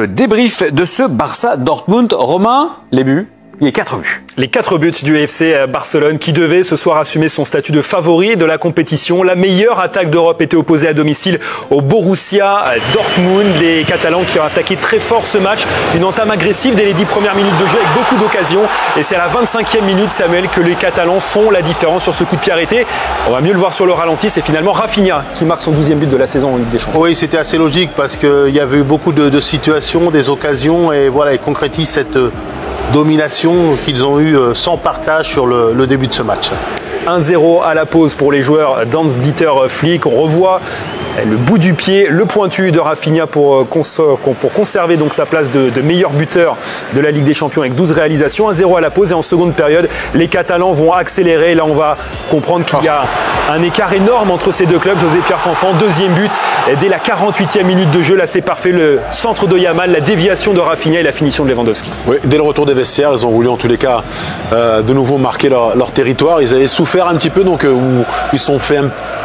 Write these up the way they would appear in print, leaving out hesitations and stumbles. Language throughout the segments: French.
Le débrief de ce Barça-Dortmund. Romain, les buts. Il y a 4 buts. Les 4 buts du FC Barcelone qui devait ce soir assumer son statut de favori de la compétition. La meilleure attaque d'Europe était opposée à domicile au Borussia Dortmund. Les Catalans qui ont attaqué très fort ce match. Une entame agressive dès les 10 premières minutes de jeu avec beaucoup d'occasions. Et c'est à la 25e minute, Samuel, que les Catalans font la différence sur ce coup de pied arrêté. On va mieux le voir sur le ralenti. C'est finalement Rafinha qui marque son 12e but de la saison en Ligue des Champions. Oui, c'était assez logique parce qu'il y avait eu beaucoup de situations, des occasions. Et voilà, ils concrétisent cette domination qu'ils ont eue sans partage sur le début de ce match. 1-0 à la pause pour les joueurs d'Hans-Dieter Flick. On revoit le bout du pied, le pointu de Rafinha pour conserver donc sa place de meilleur buteur de la Ligue des Champions avec 12 réalisations. 1-0 à la pause et en seconde période, les Catalans vont accélérer. Là, on va comprendre qu'il y a un écart énorme entre ces deux clubs. José-Pierre Fanfan, deuxième but dès la 48e minute de jeu. Là, c'est parfait. Le centre de Yamal, la déviation de Rafinha et la finition de Lewandowski. Oui, dès le retour des vestiaires, ils ont voulu en tous les cas de nouveau marquer leur territoire. Ils avaient souffert un petit peu, donc où ils se sont fait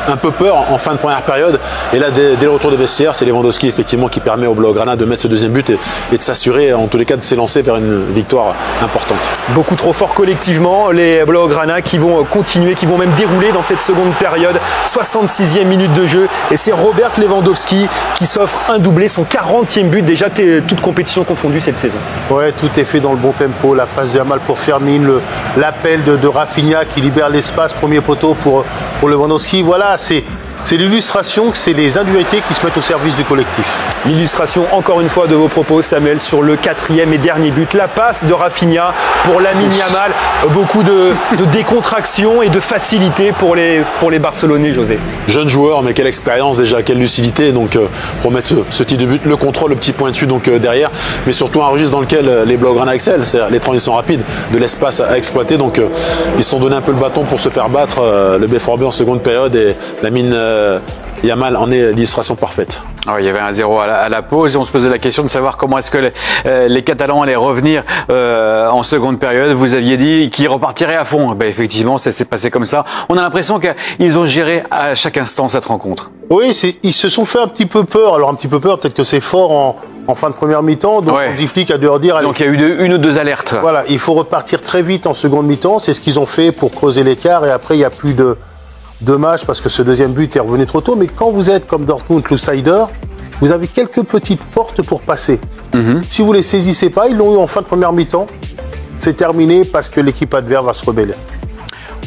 un peu peur en fin de première période. Et là, dès le retour des vestiaires, c'est Lewandowski effectivement qui permet au Blaugrana de mettre ce deuxième but et de s'assurer en tous les cas de s'élancer vers une victoire importante. Beaucoup trop fort collectivement, les Blaugrana qui vont continuer, qui vont même dérouler dans cette seconde période. 66e minute de jeu et c'est Robert Lewandowski qui s'offre un doublé, son 40e but déjà, toute compétition confondue cette saison. Ouais, tout est fait dans le bon tempo. La passe de Yamal pour Fermin, l'appel de Rafinha qui libère l'espace, premier poteau pour Lewandowski. Voilà, c'est l'illustration que c'est les individualités qui se mettent au service du collectif. L'illustration, encore une fois, de vos propos, Samuel, sur le 4e et dernier but. La passe de Rafinha pour Lamine Yamal. Beaucoup de décontraction et de facilité pour les Barcelonais, José. Jeune joueur, mais quelle expérience déjà, quelle lucidité donc pour mettre ce type de but. Le contrôle, le petit pointu donc derrière, mais surtout un registre dans lequel les Blaugrana excellent, c'est-à-dire les transitions rapides, de l'espace à exploiter. Donc ils se sont donné un peu le bâton pour se faire battre. Le BFRB en seconde période et Lamine Yamal en est l'illustration parfaite. Alors, il y avait un 0 à la pause et on se posait la question de savoir comment est-ce que les Catalans allaient revenir en seconde période. Vous aviez dit qu'ils repartiraient à fond. Ben, effectivement, ça s'est passé comme ça. On a l'impression qu'ils ont géré à chaque instant cette rencontre. Oui, ils se sont fait un petit peu peur. Alors un petit peu peur, peut-être que c'est fort en fin de première mi-temps. Donc Hansi Flick a dû leur dire... Donc il y a eu une ou deux alertes. Voilà, il faut repartir très vite en seconde mi-temps. C'est ce qu'ils ont fait pour creuser l'écart et après il n'y a plus de match parce que ce deuxième but est revenu trop tôt. Mais quand vous êtes comme Dortmund, l'outsider, vous avez quelques petites portes pour passer. Si vous ne les saisissez pas, ils l'ont eu en fin de première mi-temps. C'est terminé parce que l'équipe adverse va se rebeller.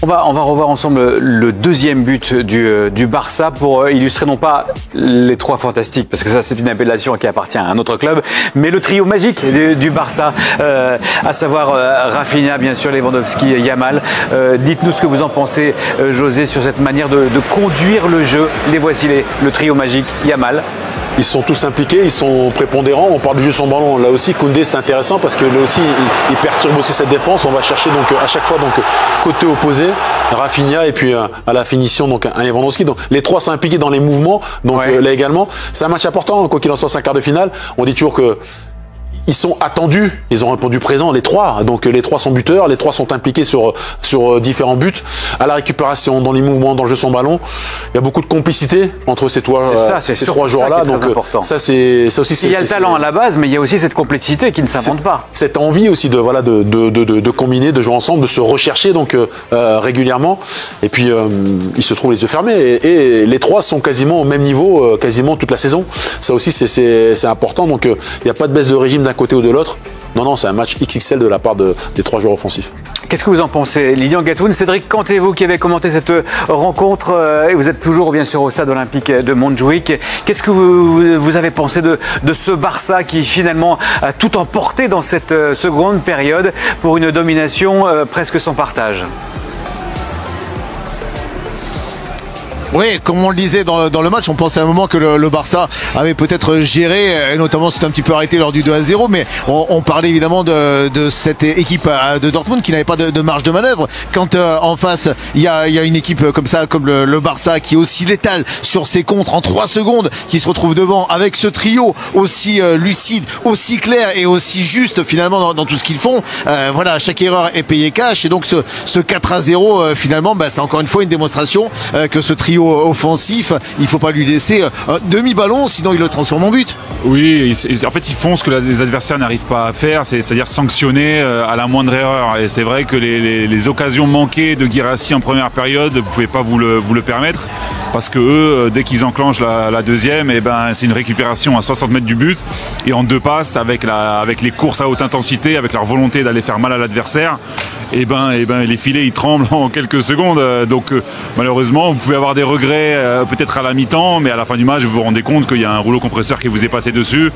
On va revoir ensemble le deuxième but du Barça pour illustrer non pas les trois fantastiques, parce que ça c'est une appellation qui appartient à un autre club, mais le trio magique du Barça, à savoir Rafinha, bien sûr, Lewandowski et Yamal. Dites-nous ce que vous en pensez, José, sur cette manière de conduire le jeu. Les voici, le trio magique, Yamal. Ils sont tous impliqués, ils sont prépondérants. On parle du jeu sans ballon. Là aussi, Koundé, c'est intéressant parce que là aussi, il perturbe aussi cette défense. On va chercher donc à chaque fois donc côté opposé, Rafinha et puis à la finition donc un Lewandowski. Donc les trois sont impliqués dans les mouvements. Donc là également, c'est un match important. Quoi qu'il en soit, c'est un quart de finale. On dit toujours que ils sont attendus, ils ont répondu présent, les trois. Donc les trois sont buteurs, les trois sont impliqués sur différents buts. À la récupération, dans les mouvements, dans le jeu sans ballon, il y a beaucoup de complicité entre ces trois joueurs-là. Donc ça aussi. Il y a le talent à la base, mais il y a aussi cette complicité qui ne s'invente pas. Cette envie aussi de combiner, de jouer ensemble, de se rechercher donc régulièrement. Et puis ils se trouvent les yeux fermés. Et les trois sont quasiment au même niveau, quasiment toute la saison. Ça aussi c'est important. Donc il n'y a pas de baisse de régime d'un côté ou de l'autre. Non, c'est un match XXL de la part des trois joueurs offensifs. Qu'est-ce que vous en pensez, Lilian Gatoun? Cédric Canté, vous qui avez commenté cette rencontre, et vous êtes toujours bien sûr au stade olympique de Montjuïc. Qu'est-ce que vous avez pensé de ce Barça qui finalement a tout emporté dans cette seconde période pour une domination presque sans partage? Oui, comme on le disait dans le match, on pensait à un moment que le Barça avait peut-être géré, et notamment c'est un petit peu arrêté lors du 2-0, mais on parlait évidemment de cette équipe de Dortmund qui n'avait pas de marge de manœuvre. Quand en face, il y a une équipe comme ça, comme le Barça, qui est aussi létale sur ses contres en 3 secondes, qui se retrouve devant avec ce trio aussi lucide, aussi clair et aussi juste finalement dans tout ce qu'ils font. Voilà, chaque erreur est payée cash, et donc ce 4-0 finalement, c'est encore une fois une démonstration que ce trio trio offensif, il faut pas lui laisser un demi-ballon, sinon il le transforme en but. Oui, en fait, ils font ce que les adversaires n'arrivent pas à faire, c'est-à-dire sanctionner à la moindre erreur. Et c'est vrai que les occasions manquées de Guirassy en première période, vous ne pouvez pas vous le permettre, parce que eux, dès qu'ils enclenchent la deuxième, et ben, c'est une récupération à 60 mètres du but, et en 2 passes, avec les courses à haute intensité, avec leur volonté d'aller faire mal à l'adversaire, et ben, les filets ils tremblent en quelques secondes. Donc malheureusement, vous pouvez avoir des regrets peut-être à la mi-temps, mais à la fin du match, vous vous rendez compte qu'il y a un rouleau compresseur qui vous est passé dessus,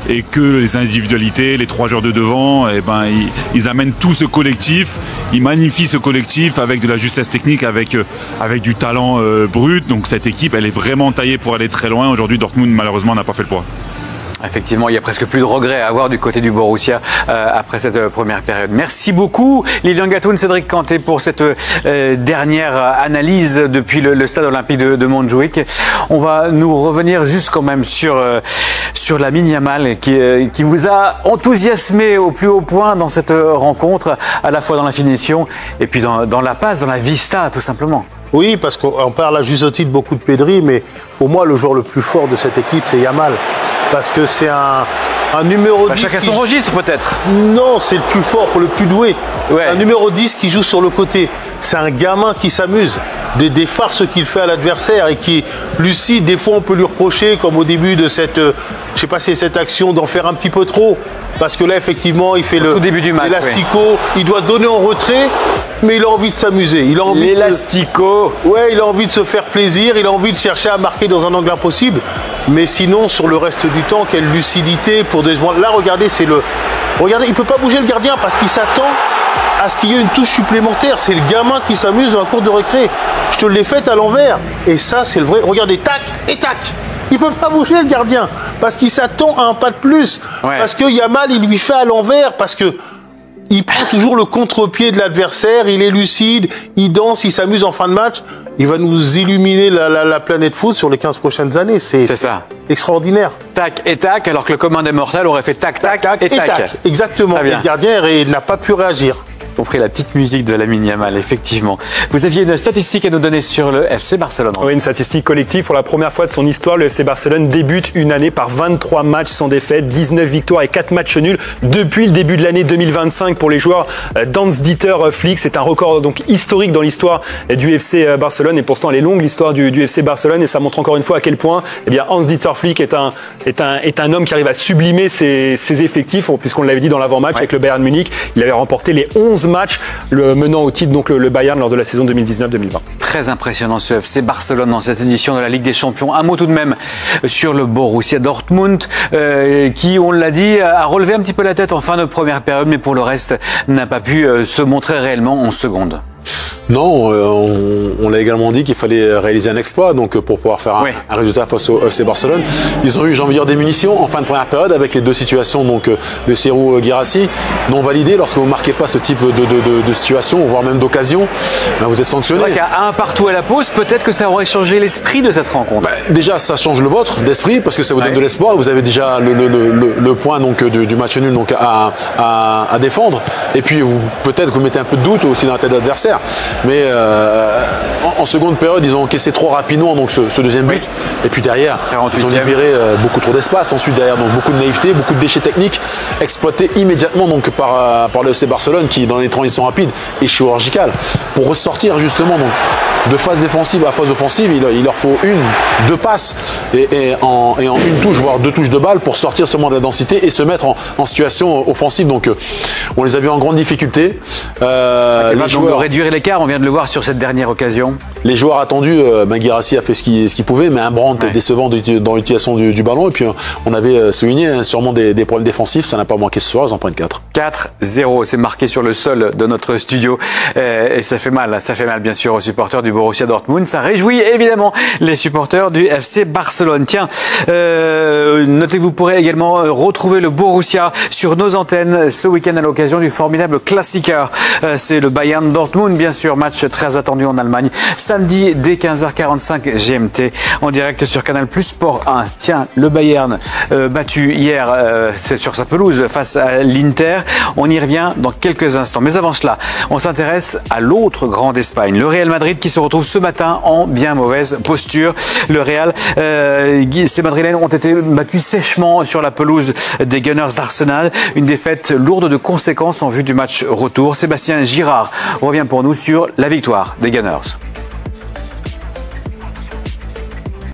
et que les individualités, les 3 joueurs de devant, et ben, ils amènent tout ce collectif, ils magnifient ce collectif avec de la justesse technique, avec du talent brut. Donc cette équipe, elle est vraiment taillée pour aller très loin. Aujourd'hui, Dortmund malheureusement n'a pas fait le poids. Effectivement, il y a presque plus de regrets à avoir du côté du Borussia après cette première période. Merci beaucoup Lilian Gatoun, Cédric Canté pour cette dernière analyse depuis le stade olympique de Montjuïc. On va nous revenir juste quand même sur Lamine Yamal qui vous a enthousiasmé au plus haut point dans cette rencontre, à la fois dans la finition et puis dans la passe, dans la vista tout simplement. Oui, parce qu'on parle à juste titre beaucoup de Pedri, mais pour moi le joueur le plus fort de cette équipe c'est Yamal. Parce que c'est un numéro 10. Chacun son registre peut-être. Non, c'est le plus fort, le plus doué. Ouais. Un numéro 10 qui joue sur le côté. C'est un gamin qui s'amuse. Des farces qu'il fait à l'adversaire et qui est lucide. Des fois, on peut lui reprocher, comme au début de cette action, d'en faire un petit peu trop. Parce que là, effectivement, il fait tout début du match, l'élastico. Ouais. Il doit donner en retrait, mais il a envie de s'amuser. L'élastico. Ouais, il a envie de se faire plaisir. Il a envie de chercher à marquer dans un angle impossible. Mais sinon, sur le reste du temps, quelle lucidité pour des... Là, regardez, Regardez, il ne peut pas bouger le gardien parce qu'il s'attend à ce qu'il y ait une touche supplémentaire. C'est le gamin qui s'amuse dans la cour de récré. Je te l'ai faite à l'envers. Et ça, c'est le vrai. Regardez, tac et tac. Il ne peut pas bouger le gardien parce qu'il s'attend à un pas de plus. Ouais. Parce que Yamal, il lui fait à l'envers parce que il prend toujours le contre-pied de l'adversaire, il est lucide, il danse, il s'amuse en fin de match. Il va nous illuminer la planète foot sur les 15 prochaines années. C'est ça. Extraordinaire. Tac et tac, alors que le commun des mortels aurait fait tac, tac, tac et tac. Exactement. Et le gardien n'a pas pu réagir. On ferait la petite musique de Lamine Yamal, effectivement. Vous aviez une statistique à nous donner sur le FC Barcelone. Oui, une statistique collective. Pour la première fois de son histoire, le FC Barcelone débute une année par 23 matchs sans défaite, 19 victoires et 4 matchs nuls depuis le début de l'année 2025 pour les joueurs d'Hans-Dieter Flick. C'est un record donc historique dans l'histoire du FC Barcelone, et pourtant elle est longue l'histoire du FC Barcelone, et ça montre encore une fois à quel point Hans-Dieter Flick est un homme qui arrive à sublimer ses effectifs, puisqu'on l'avait dit dans l'avant-match avec le Bayern Munich. Il avait remporté les 11 matchs menant au titre donc le Bayern lors de la saison 2019-2020. Très impressionnant ce FC Barcelone dans cette édition de la Ligue des Champions. Un mot tout de même sur le Borussia Dortmund qui, on l'a dit, a relevé un petit peu la tête en fin de première période, mais pour le reste n'a pas pu se montrer réellement en seconde. Non, on l'a également dit qu'il fallait réaliser un exploit donc pour pouvoir faire un résultat face au FC Barcelone. Ils ont eu, j'ai envie de dire, des munitions en fin de première période avec les 2 situations donc de Serhou Guirassy non validées. Lorsque vous ne marquez pas ce type de situation, voire même d'occasion, vous êtes sanctionné. C'est vrai qu'à 1 partout à la pause, peut-être que ça aurait changé l'esprit de cette rencontre. Déjà, ça change le vôtre d'esprit parce que ça vous donne de l'espoir. Vous avez déjà le point donc du match nul donc à défendre. Et puis peut-être que vous mettez un peu de doute aussi dans la tête de l'adversaire. Mais en seconde période, ils ont encaissé trop rapidement donc ce deuxième but. Et puis derrière, ils ont libéré beaucoup trop d'espace. Ensuite derrière, donc beaucoup de naïveté, beaucoup de déchets techniques exploités immédiatement donc par le FC Barcelone qui, dans les transitions rapides, est chirurgical. Pour ressortir justement donc de phase défensive à phase offensive, il leur faut 1, 2 passes et en 1 touche, voire 2 touches de balle pour sortir seulement de la densité et se mettre en situation offensive. Donc on les a vus en grande difficulté. Les joueurs réduire l'écart, on vient de le voir sur cette dernière occasion. Les joueurs attendus, Guirassy a fait ce qu'il pouvait, mais un Brandt décevant dans l'utilisation du ballon. Et puis on avait souligné sûrement des problèmes défensifs, ça n'a pas manqué ce soir, ils en prennent 4. 4-0, c'est marqué sur le sol de notre studio et ça fait mal bien sûr aux supporters du Borussia Dortmund. Ça réjouit évidemment les supporters du FC Barcelone. Tiens, notez que vous pourrez également retrouver le Borussia sur nos antennes ce week-end à l'occasion du formidable Klassiker. C'est le Bayern Dortmund Dortmund, bien sûr, match très attendu en Allemagne. Samedi, dès 15h45 GMT, en direct sur Canal Plus Sport 1. Tiens, le Bayern battu hier c'est sur sa pelouse face à l'Inter. On y revient dans quelques instants. Mais avant cela, on s'intéresse à l'autre grand d'Espagne, le Real Madrid, qui se retrouve ce matin en bien mauvaise posture. Le Real, ces Madrilènes ont été battus sèchement sur la pelouse des Gunners d'Arsenal. Une défaite lourde de conséquences en vue du match retour. Sébastien Girard revient pour nous sur la victoire des Gunners.